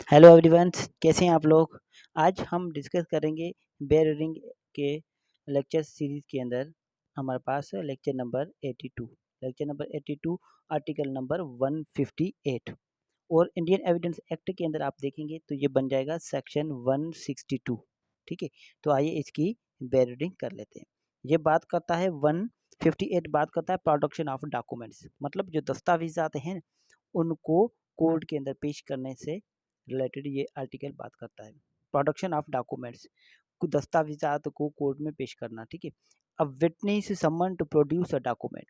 Hello everyone, कैसे हैं आप लोग। आज हम डिस्कस करेंगे बेयर रीडिंग के लेक्चर सीरीज के अंदर। हमारे पास है लेक्चर नंबर 82 आर्टिकल नंबर 158 और इंडियन एविडेंस एक्ट के अंदर आप देखेंगे तो ये बन जाएगा सेक्शन 162। ठीक है, तो आइए इसकी बेयर रीडिंग कर लेते हैं। ये बात करता है 158 बात करता है प्रोडक्शन ऑफ डॉक्यूमेंट्स, मतलब जो दस्तावेजात हैं उनको कोर्ट के अंदर पेश करने से रिलेटेड ये आर्टिकल बात करता है। प्रोडक्शन ऑफ डॉक्यूमेंट्स, दस्तावेजात को कोर्ट में पेश करना। ठीक है, अब witness summon to produce a document,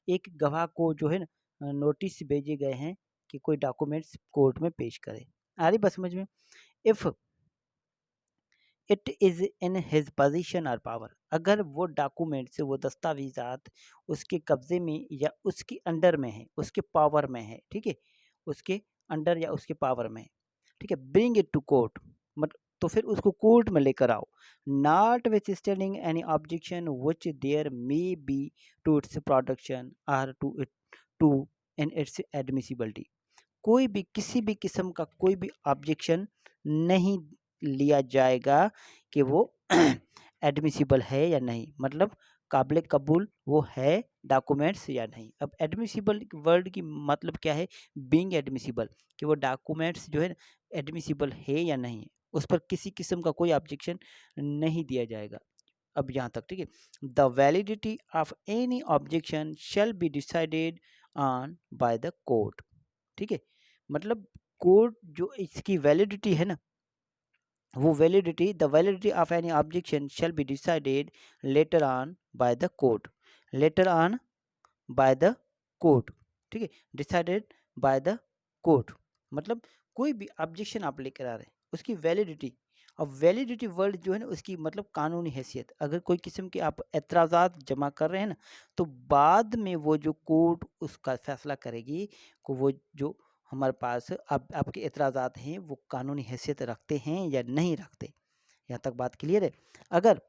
एक गवाह को जो है ना नोटिस भेजे गए हैं कि कोई डॉक्यूमेंट्स कोर्ट में पेश करे। आ रही बात समझ में। If it is in his position और पावर, अगर वो डॉक्यूमेंट्स वो दस्तावेजात उसके कब्जे में या उसके अंडर में है, उसके पावर में है। ठीक है, उसके अंडर या उसके पावर में है। ठीक है, ब्रिंग इट टू कोर्ट, मतलब तो फिर उसको कोर्ट में लेकर आओ। Notwithstanding any objection which there may be to its production or to in its admissibility, कोई भी किसी भी किस्म का कोई भी ऑब्जेक्शन नहीं लिया जाएगा कि वो एडमिसिबल है या नहीं, मतलब काबिल कबूल वो है डॉक्यूमेंट्स या नहीं। अब एडमिसिबल वर्ड की मतलब क्या है, बीइंग एडमिसिबल, कि वो डॉक्यूमेंट्स जो है एडमिसिबल है या नहीं है, उस पर किसी किस्म का कोई ऑब्जेक्शन नहीं दिया जाएगा। अब यहाँ तक ठीक है। The validity of any objection shall be decided on by the court. ठीक है, मतलब कोर्ट जो इसकी वैलिडिटी है ना, वो validity the validity of any objection shall be decided later on by the court, later on by the court. ठीक है, डिसाइडेड बाय द कोर्ट, मतलब कोई भी ऑब्जेक्शन आप लेकर आ रहे हैं उसकी वैलिडिटी। अब वैलिडिटी वर्ड जो है ना उसकी मतलब कानूनी हैसियत, अगर कोई किस्म के आप एतराज़ात जमा कर रहे हैं ना, तो बाद में वो जो कोर्ट उसका फैसला करेगी को वो जो हमारे पास अब आपके एतराज़ात हैं वो कानूनी हैसियत रखते हैं या नहीं रखते। यहाँ तक बात क्लियर है। अगर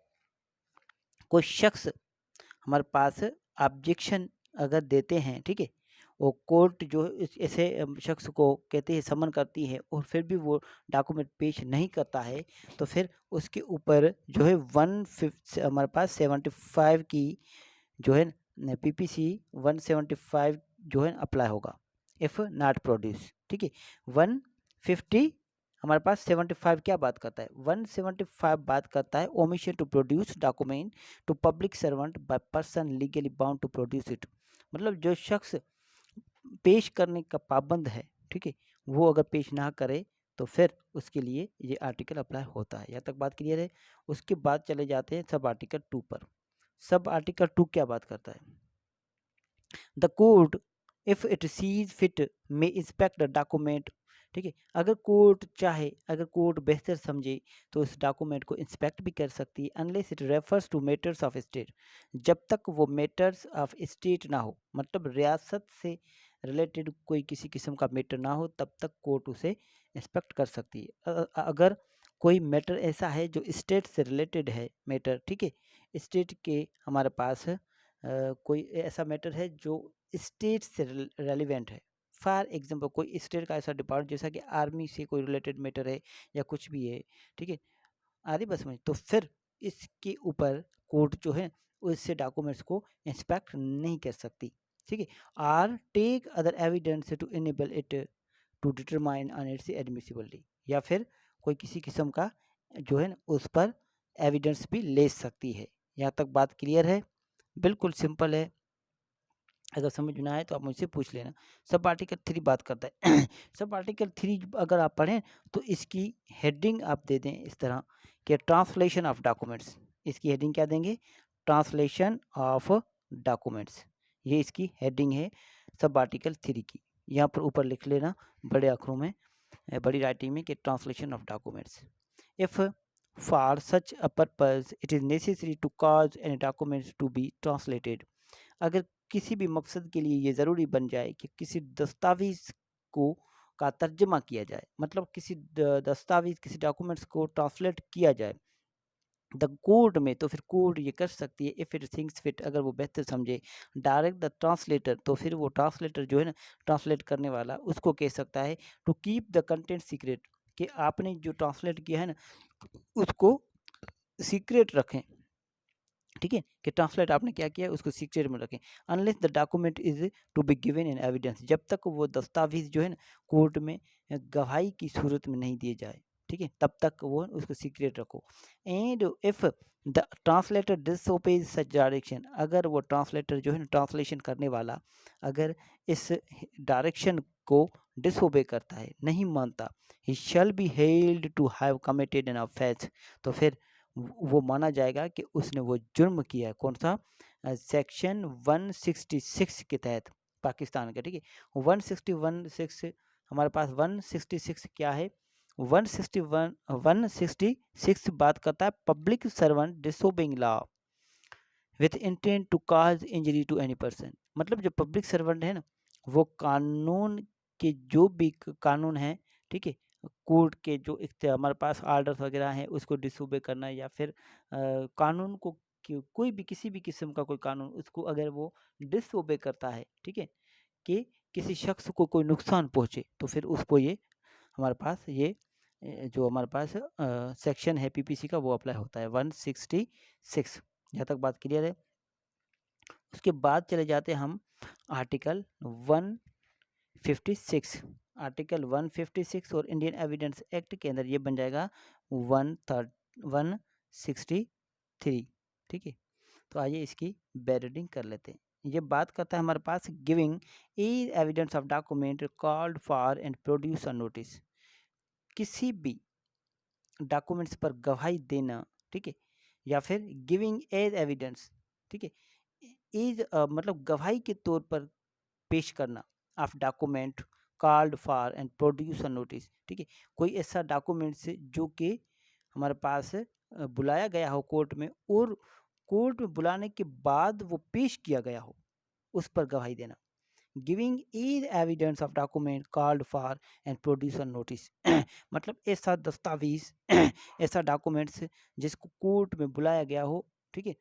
कोई शख्स हमारे पास ऑब्जेक्शन अगर देते हैं, ठीक है, वो कोर्ट जो ऐसे शख्स को कहते हैं समन करती है और फिर भी वो डॉक्यूमेंट पेश नहीं करता है, तो फिर उसके ऊपर जो है हमारे पास 75 की जो है पीपीसी 175 जो है अप्लाई होगा इफ़ नॉट प्रोड्यूस। ठीक है, 150 हमारे पास 75 क्या बात करता है, 175 बात करता है omission to produce document to public servant by person legally bound to produce it, मतलब जो शख्स पेश करने का पाबंद है, ठीक है, वो अगर पेश ना करे तो फिर उसके लिए ये आर्टिकल अप्लाई होता है। यहाँ तक बात क्लियर है। उसके बाद चले जाते हैं सब आर्टिकल 2 पर। सब आर्टिकल 2 क्या बात करता है, the court if it sees fit may inspect the document. ठीक है, अगर कोर्ट चाहे, अगर कोर्ट बेहतर समझे तो उस डॉक्यूमेंट को इंस्पेक्ट भी कर सकती है, unless it refers to matters of state, जब तक वो मैटर्स ऑफ स्टेट ना हो, मतलब रियासत से रिलेटेड कोई किसी किस्म का मैटर ना हो तब तक कोर्ट उसे इंस्पेक्ट कर सकती है। अगर कोई मैटर ऐसा है जो स्टेट से रिलेटेड है मैटर, ठीक है, स्टेट के हमारे पास कोई ऐसा मैटर है जो स्टेट से रेलिवेंट है। फॉर एग्जांपल कोई स्टेट का ऐसा डिपार्टमेंट जैसा कि आर्मी से कोई रिलेटेड मैटर है या कुछ भी है, ठीक है, आदि बस में, तो फिर इसके ऊपर कोर्ट जो है उससे डॉक्यूमेंट्स को इंस्पेक्ट नहीं कर सकती। ठीक है, or take other evidence to enable it to determine on its admissibility, या फिर कोई किसी किस्म का जो है ना उस पर एविडेंस भी ले सकती है। यहाँ तक बात क्लियर है, बिल्कुल सिंपल है। अगर समझ में आए तो आप मुझसे पूछ लेना। सब आर्टिकल 3 बात करता है सब आर्टिकल 3 अगर आप पढ़ें तो इसकी हेडिंग आप दे दें इस तरह कि ट्रांसलेशन ऑफ डॉक्यूमेंट्स। इसकी हेडिंग क्या देंगे, ट्रांसलेशन ऑफ डॉक्यूमेंट्स, ये इसकी हेडिंग है सब आर्टिकल 3 की। यहाँ पर ऊपर लिख लेना बड़े अक्षरों में, बड़ी राइटिंग में, कि translation of documents. If for such a purpose it is necessary to cause any documents to be translated, अगर किसी भी मकसद के लिए ये ज़रूरी बन जाए कि किसी दस्तावेज़ को का तर्जमा किया जाए, मतलब किसी दस्तावेज़ किसी डॉक्यूमेंट्स को ट्रांसलेट किया जाए द कोर्ट में, तो फिर कोर्ट ये कर सकती है इफ़ इट थिंक्स फिट, अगर वो बेहतर समझे, डायरेक्ट द ट्रांसलेटर, तो फिर वो ट्रांसलेटर जो है ना ट्रांसलेट करने वाला उसको कह सकता है to keep the content secret, कि आपने जो ट्रांसलेट किया है ना उसको सीक्रेट रखें, ठीक है, कि ट्रांसलेट आपने क्या किया है उसको सीक्रेट में रखें। Unless the document is to be given in evidence, जब तक वो दस्तावेज जो है ना कोर्ट में गवाही की सूरत में नहीं दिए जाए, ठीक है, तब तक वो उसको सीक्रेट रखो। And if the translator डिसओबेज such direction, अगर वो ट्रांसलेटर जो है ना ट्रांसलेशन करने वाला अगर इस डायरेक्शन को डिसओबे करता है, नहीं मानता, he shall be held to have committed an offence, तो फिर वो माना जाएगा कि उसने वो जुर्म किया है। कौन सा? सेक्शन 166 के तहत पाकिस्तान का, ठीक है। 161 हमारे पास 166 क्या है? 166 बात करता है public servant disobeying law with intent to cause injury to any person. मतलब जो पब्लिक सर्वेंट है ना वो कानून के जो भी कानून है, ठीक है, कोर्ट के जो हमारे पास आर्डर्स वगैरह हैं उसको डिसोबे करना या फिर कानून को कोई भी किसी भी किस्म का कोई कानून उसको अगर वो डिसोबे करता है, ठीक है, कि किसी शख्स को कोई नुकसान पहुंचे, तो फिर उसको ये हमारे पास ये जो हमारे पास सेक्शन है पीपीसी का वो अप्लाई होता है 166। यहाँ तक बात क्लियर है। उसके बाद चले जाते हैं हम आर्टिकल 156। आर्टिकल 156 और इंडियन एविडेंस एक्ट के अंदर ये बन जाएगा 163, ठीक है। तो आइए इसकी बैरिडिंग कर लेते हैं। ये बात करता है हमारे पास गिविंग ई evidence of document called for and produce a notice, किसी भी डॉक्यूमेंट्स पर गवाही देना, ठीक है, या फिर गिविंग एज एविडेंस, ठीक है, इज मतलब गवाही के तौर पर पेश करना of document called for and produce a notice, ठीक है, कोई ऐसा डॉक्यूमेंट्स जो कि हमारे पास बुलाया गया हो कोर्ट में और कोर्ट में बुलाने के बाद वो पेश किया गया हो, उस पर गवाही देना। Giving is evidence of document called for and produce a notice मतलब ऐसा दस्तावेज ऐसा डॉक्यूमेंट्स जिसको कोर्ट में बुलाया गया हो, ठीक है,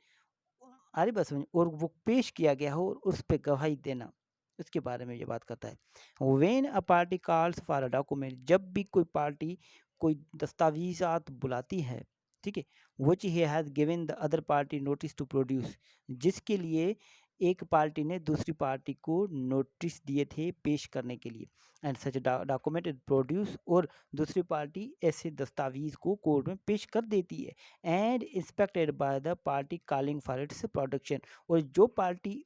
आ रही बात समझ, और वो पेश किया गया हो और उस पर गवाही देना, उसके बारे में ये बात करता है। When a party calls for a document, जब भी कोई पार्टी कोई दस्तावेजात बुलाती है, ठीक है, which he has given the other party notice to produce, जिसके लिए एक पार्टी ने दूसरी पार्टी को नोटिस दिए थे पेश करने के लिए, एंड सच डॉक्यूमेंट प्रोड्यूस, और दूसरी पार्टी ऐसे दस्तावेज को कोर्ट में पेश कर देती है, and inspected by the party calling for its production, और जो पार्टी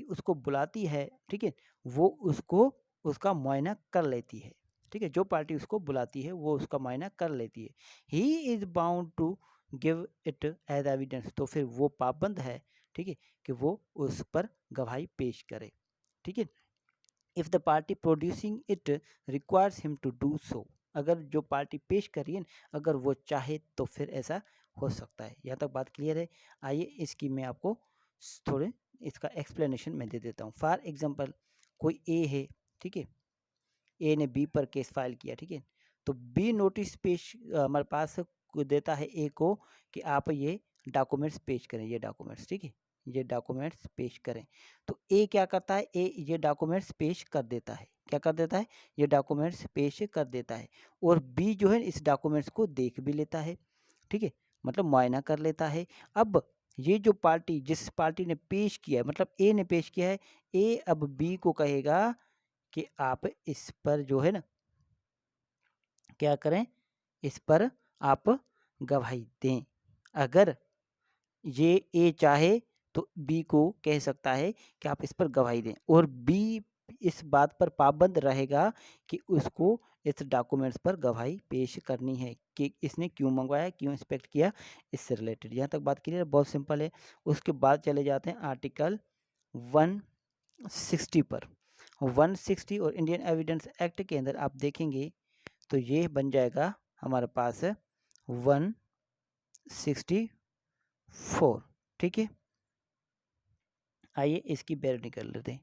उसको बुलाती है, ठीक है, वो उसको उसका मुआयना कर लेती है, ठीक है, जो पार्टी उसको बुलाती है वो उसका मुआयना कर लेती है। He is bound to give it as evidence, तो फिर वो पाबंद है, ठीक है, कि वो उस पर गवाही पेश करे, ठीक है। If the party producing it requires him to do so, अगर जो पार्टी पेश कर रही है अगर वो चाहे तो फिर ऐसा हो सकता है। यहाँ तक बात क्लियर है। आइए इसकी मैं आपको थोड़े इसका एक्सप्लेनेशन मैं दे देता हूँ। फॉर एग्जांपल कोई ए है, ठीक है, ए ने बी पर केस फाइल किया, ठीक है, तो बी नोटिस पेश हमारे पास देता है ए को कि आप ये डॉक्यूमेंट्स पेश करें, ये डॉक्यूमेंट्स, ठीक है, ये डॉक्यूमेंट्स पेश करें। तो ए क्या करता है? ए ये डॉक्यूमेंट्स पेश कर देता है। क्या कर देता है? ये डॉक्यूमेंट्स पेश कर देता है, और बी जो है इस डॉक्यूमेंट्स को देख भी लेता है, ठीक है, मतलब मुआयना कर लेता है। अब ये जो पार्टी जिस पार्टी ने पेश किया है, मतलब ए ने पेश किया है, ए अब बी को कहेगा कि आप इस पर जो है ना क्या करें, इस पर आप गवाही दें। अगर ये ए चाहे तो बी को कह सकता है कि आप इस पर गवाही दें, और बी इस बात पर पाबंद रहेगा कि उसको इस डॉक्यूमेंट्स पर गवाही पेश करनी है कि इसने क्यों मंगवाया, क्यों इंस्पेक्ट किया, इससे रिलेटेड। यहाँ तक बात क्लियर, बहुत सिंपल है। उसके बाद चले जाते हैं आर्टिकल 160 पर। 160 और इंडियन एविडेंस एक्ट के अंदर आप देखेंगे तो ये बन जाएगा हमारे पास 164, ठीक है। आइए इसकी बैर निकल लेते हैं।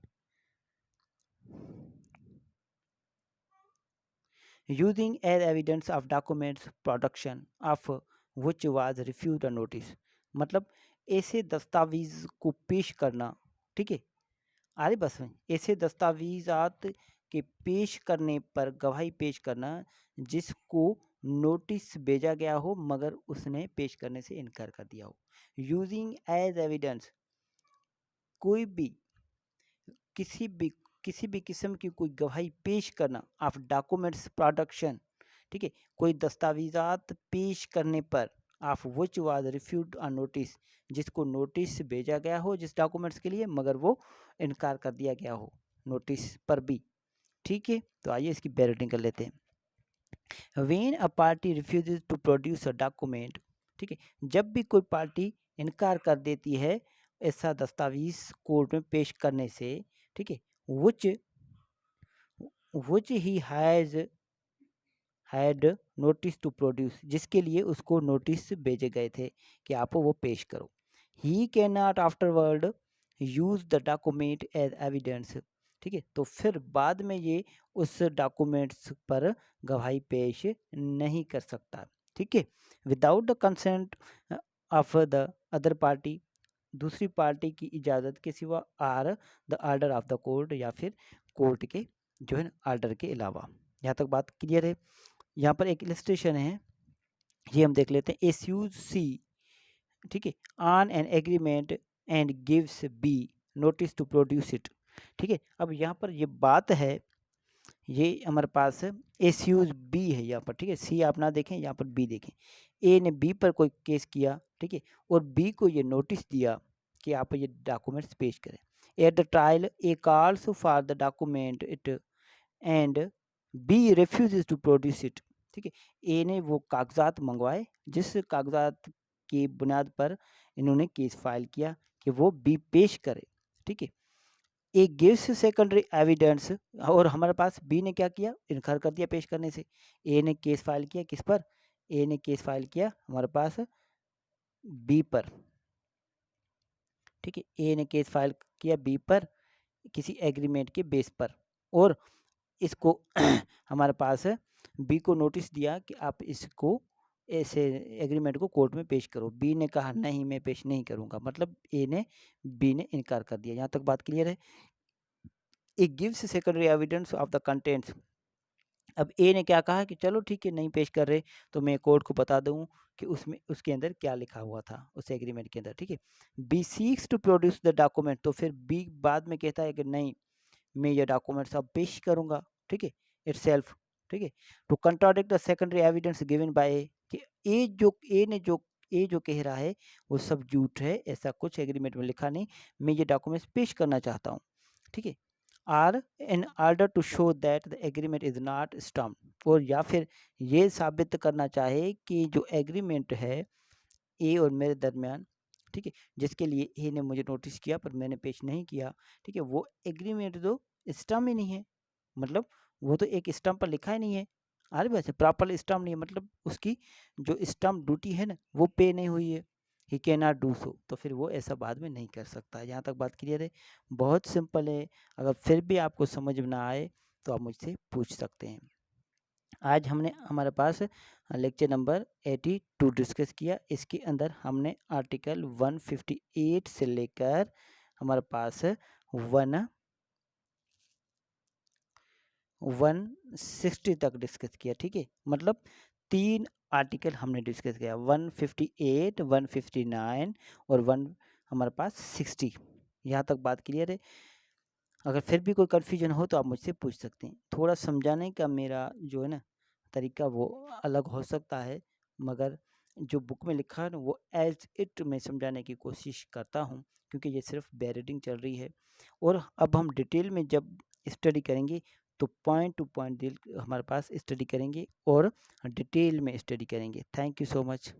Using as evidence of documents production of which was refuse a notice, मतलब ऐसे दस्तावेज को पेश करना, ठीक है, आरे बस में ऐसे दस्तावेजात के पेश करने पर गवाही पेश करना जिसको नोटिस भेजा गया हो मगर उसने पेश करने से इनकार कर दिया हो। यूजिंग एज एविडेंस कोई भी किसी भी किस्म की कोई गवाही पेश करना ऑफ डॉक्यूमेंट्स प्रोडक्शन, ठीक है, कोई दस्तावेजात पेश करने पर of which was refuse on notice जिसको नोटिस भेजा गया हो जिस डॉक्यूमेंट्स के लिए मगर वो इनकार कर दिया गया हो नोटिस पर भी। ठीक है, तो आइए इसकी बैलेटिंग कर लेते हैं। When a party refuses to produce a document, ठीक है, जब भी कोई पार्टी इनकार कर देती है ऐसा दस्तावेज कोर्ट में पेश करने से, ठीक है, which he has had notice to produce जिसके लिए उसको नोटिस भेजे गए थे कि आप वो पेश करो। He cannot afterward use the document as evidence, ठीक है, तो फिर बाद में ये उस डॉक्यूमेंट्स पर गवाही पेश नहीं कर सकता। ठीक है, without the consent of the other party, दूसरी पार्टी की इजाज़त के सिवा, or the order of the court या फिर कोर्ट के जो है ऑर्डर के अलावा। यहाँ तक बात क्लियर है। यहाँ पर एक इलस्ट्रेशन है, ये हम देख लेते हैं। एस यू सी, ठीक है, on an agreement and gives B notice to produce it. ठीक है, अब यहाँ पर ये बात है, ये हमारे पास एस यूज बी है यहाँ पर, ठीक है, सी आप ना देखें, यहाँ पर बी देखें। ए ने बी पर कोई केस किया, ठीक है, और बी को ये नोटिस दिया कि आप ये डॉक्यूमेंट्स पेश करें। At the trial A calls for the document it and B refuses to produce it. ठीक है, ए ने वो कागजात मंगवाए जिस कागजात की बुनियाद पर इन्होंने केस फाइल किया कि वो बी पेश करे। ठीक है, ए गिव्स सेकेंडरी एविडेंस, और हमारे पास बी ने क्या किया, इनकार कर दिया पेश करने से। ए ने केस फाइल किया किस पर, ए ने केस फाइल किया हमारे पास बी पर। ठीक है, ए ने केस फाइल किया बी पर किसी एग्रीमेंट के बेस पर, और इसको हमारे पास बी को नोटिस दिया कि आप इसको ऐसे एग्रीमेंट को कोर्ट में पेश करो। बी ने कहा नहीं मैं पेश नहीं करूंगा, मतलब ए ने बी ने इनकार कर दिया। यहाँ तक बात क्लियर है। It gives secondary evidence of the contents, अब ए ने क्या कहा कि चलो ठीक है नहीं पेश कर रहे तो मैं कोर्ट को बता दूं कि उसमें उसके अंदर क्या लिखा हुआ था उस एग्रीमेंट के अंदर। ठीक है, B seeks to produce the document, तो फिर बी बाद में कहता है कि नहीं मैं ये डॉक्यूमेंट्स अब पेश करूंगा। ठीक है, इटसेल्फ। ठीक है, to contradict the secondary evidence given by A, कि ए जो कह रहा है वो सब झूठ है, ऐसा कुछ एग्रीमेंट में लिखा नहीं, मैं ये डॉक्यूमेंट्स पेश करना चाहता हूँ। ठीक है, or in order to show that the agreement is not stamp, और या फिर ये साबित करना चाहे कि जो एग्रीमेंट है ए और मेरे दरमियान, ठीक है, जिसके लिए ए ने मुझे नोटिस किया पर मैंने पेश नहीं किया, ठीक है, वो एग्रीमेंट तो स्टम्प ही नहीं है, मतलब वो तो एक स्टम्प पर लिखा ही नहीं है। अरे वैसे प्रॉपर स्टम्प नहीं है, मतलब उसकी जो स्टम्प ड्यूटी है ना वो पे नहीं हुई है। He can not do so, तो फिर वो ऐसा बाद में नहीं कर सकता। यहाँ तक बात क्लियर है, बहुत सिंपल है। अगर फिर भी आपको समझ में ना आए तो आप मुझसे पूछ सकते हैं। आज हमने हमारे पास लेक्चर नंबर 82 डिस्कस किया। इसके अंदर हमने आर्टिकल 158 से लेकर हमारे पास 160 तक डिस्कस किया। ठीक है, मतलब 3 आर्टिकल हमने डिस्कस किया, 158, 159 और 1 हमारे पास 60। यहाँ तक बात क्लियर है। अगर फिर भी कोई कन्फ्यूजन हो तो आप मुझसे पूछ सकते हैं। थोड़ा समझाने का मेरा जो है ना तरीका वो अलग हो सकता है, मगर जो बुक में लिखा है ना वो एज इट मैं समझाने की कोशिश करता हूँ, क्योंकि ये सिर्फ बैरिडिंग चल रही है। और अब हम डिटेल में जब स्टडी करेंगे तो पॉइंट टू पॉइंट हमारे पास स्टडी करेंगे और डिटेल में स्टडी करेंगे। Thank you so much.